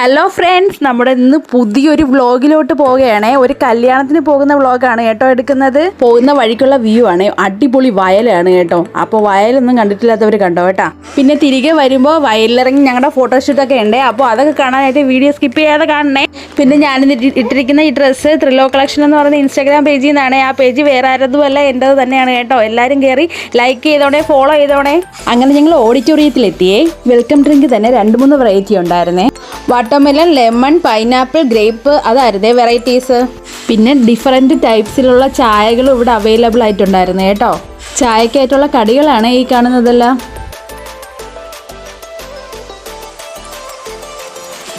Hello friends, നമ്മുടെ ഇന്ന് പുതിയൊരു വ്ളോഗിലോട്ട് പോവുകയാണ്. ഒരു കല്യാണത്തിന് പോകുന്ന വ്ളോഗാണ് കേട്ടോ എടുക്കുന്നത്. പോകുന്ന വഴിക്കുള്ള വ്യൂ ആണ്. അടിപൊളി വയലാണ് കേട്ടോ. അപ്പോൾ വയലൊന്നും കണ്ടിട്ടില്ലാത്തവർ കണ്ടോ കേട്ടോ. പിന്നെ തിരികെ വരുമ്പോൾ വയലിലിറങ്ങി ഞങ്ങളുടെ ഫോട്ടോഷൂട്ടൊക്കെ ഉണ്ട്. അപ്പോൾ അതൊക്കെ കാണാനായിട്ട് വീഡിയോ സ്കിപ്പ് ചെയ്യാതെ കാണണേ. പിന്നെ ഞാനിന്ന് ഇട്ടിരിക്കുന്ന ഈ ഡ്രസ്സ് ത്രിലോ കളക്ഷൻ എന്ന് പറയുന്ന ഇൻസ്റ്റാഗ്രാം പേജിൽ നിന്നാണ്. ആ പേജ് വേറെ ആരതുമല്ല, എൻ്റെത് തന്നെയാണ് കേട്ടോ. എല്ലാവരും കയറി ലൈക്ക് ചെയ്തോണേ, ഫോളോ ചെയ്തോണേ. അങ്ങനെ ഞങ്ങൾ ഓഡിറ്റോറിയത്തിലെത്തിയേ. വെൽക്കം ഡ്രിങ്ക് തന്നെ 2-3 വെറൈറ്റി ഉണ്ടായിരുന്നേ. വാട്ടർമെലൺ, ലെമൺ, പൈനാപ്പിൾ, ഗ്രേപ്പ്, അതായിരുന്നേ വെറൈറ്റീസ്. പിന്നെ ഡിഫറെൻറ്റ് ടൈപ്സിലുള്ള ചായകളും ഇവിടെ അവൈലബിൾ ആയിട്ടുണ്ടായിരുന്നു കേട്ടോ. ചായക്കായിട്ടുള്ള കടികളാണ് ഈ കാണുന്നതെല്ലാം.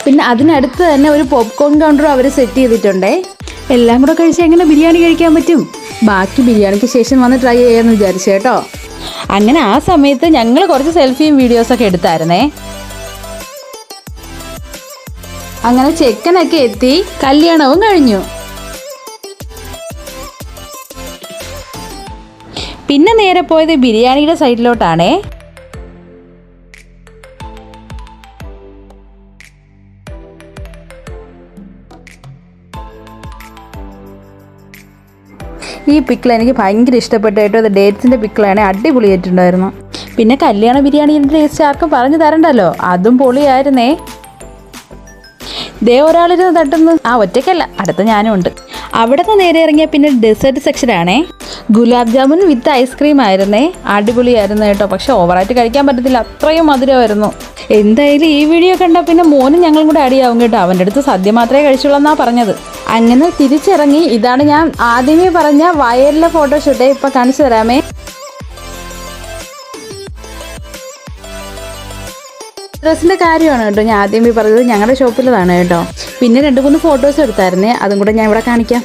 പിന്നെ അതിനടുത്ത് തന്നെ ഒരു പോപ്കോൺ കൗണ്ടറും അവർ സെറ്റ് ചെയ്തിട്ടുണ്ടേ. എല്ലാം കൂടെ കഴിച്ചാൽ എങ്ങനെ ബിരിയാണി കഴിക്കാൻ പറ്റും? ബാക്കി ബിരിയാണിക്ക് ശേഷം വന്ന് ട്രൈ ചെയ്യാമെന്ന് വിചാരിച്ചു കേട്ടോ. അങ്ങനെ ആ സമയത്ത് ഞങ്ങൾ കുറച്ച് സെൽഫിയും വീഡിയോസൊക്കെ എടുത്തായിരുന്നേ. അങ്ങനെ ചെക്കനൊക്കെ എത്തി, കല്യാണവും കഴിഞ്ഞു. പിന്നെ നേരെ പോയത് ബിരിയാണിയുടെ സൈഡിലോട്ടാണേ. ഈ പിക്കിൾ എനിക്ക് ഭയങ്കര ഇഷ്ടപ്പെട്ടു കേട്ടോ. ഇത് ഡേറ്റ്സിൻ്റെ പിക്കിളാണ്, അടിപൊളിയായിട്ടുണ്ടായിരുന്നു. പിന്നെ കല്യാണ ബിരിയാണിയുടെ ടേസ്റ്റ് ആർക്കും പറഞ്ഞു തരണ്ടല്ലോ, അതും പൊളിയായിരുന്നേ. ദേ ഒരാളിരുന്ന് തട്ടുന്നു. ഒറ്റയ്ക്കല്ല, അടുത്ത ഞാനും ഉണ്ട്. അവിടെ നിന്ന് നേരെ ഇറങ്ങിയ പിന്നെ ഡെസേർട്ട് സെക്ഷനാണേ. ഗുലാബ് ജാമുൻ വിത്ത് ഐസ്ക്രീം ആയിരുന്നേ. അടിപൊളിയായിരുന്നു കേട്ടോ. പക്ഷെ ഓവറായിട്ട് കഴിക്കാൻ പറ്റത്തില്ല, അത്രയും മധുരമായിരുന്നു. എന്തായാലും ഈ വീഡിയോ കണ്ടാൽ പിന്നെ മോനും ഞങ്ങളും കൂടെ അടിയാവും കേട്ടോ. അവൻ്റെ അടുത്ത് സദ്യ മാത്രമേ കഴിച്ചുള്ളൂ എന്നാണ് പറഞ്ഞത്. അങ്ങനെ തിരിച്ചിറങ്ങി. ഇതാണ് ഞാൻ ആദ്യമേ പറഞ്ഞ വയലിലെ ഫോട്ടോഷൂട്ട്. ഇപ്പം കാണിച്ചു തരാമേ. ഡ്രസ്സിൻ്റെ കാര്യമാണ് കേട്ടോ ഞാൻ ആദ്യമേ പറഞ്ഞത്. ഞങ്ങളുടെ ഷോപ്പിലതാണ് കേട്ടോ. പിന്നെ 2-3 ഫോട്ടോസ് എടുത്തായിരുന്നേ, അതും കൂടെ ഞാൻ ഇവിടെ കാണിക്കാം.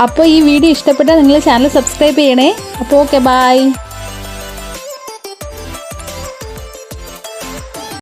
അപ്പോൾ ഈ വീഡിയോ ഇഷ്ടപ്പെട്ടാൽ നിങ്ങൾ ചാനൽ സബ്സ്ക്രൈബ് ചെയ്യണേ. അപ്പോൾ ഓക്കെ, ബൈ.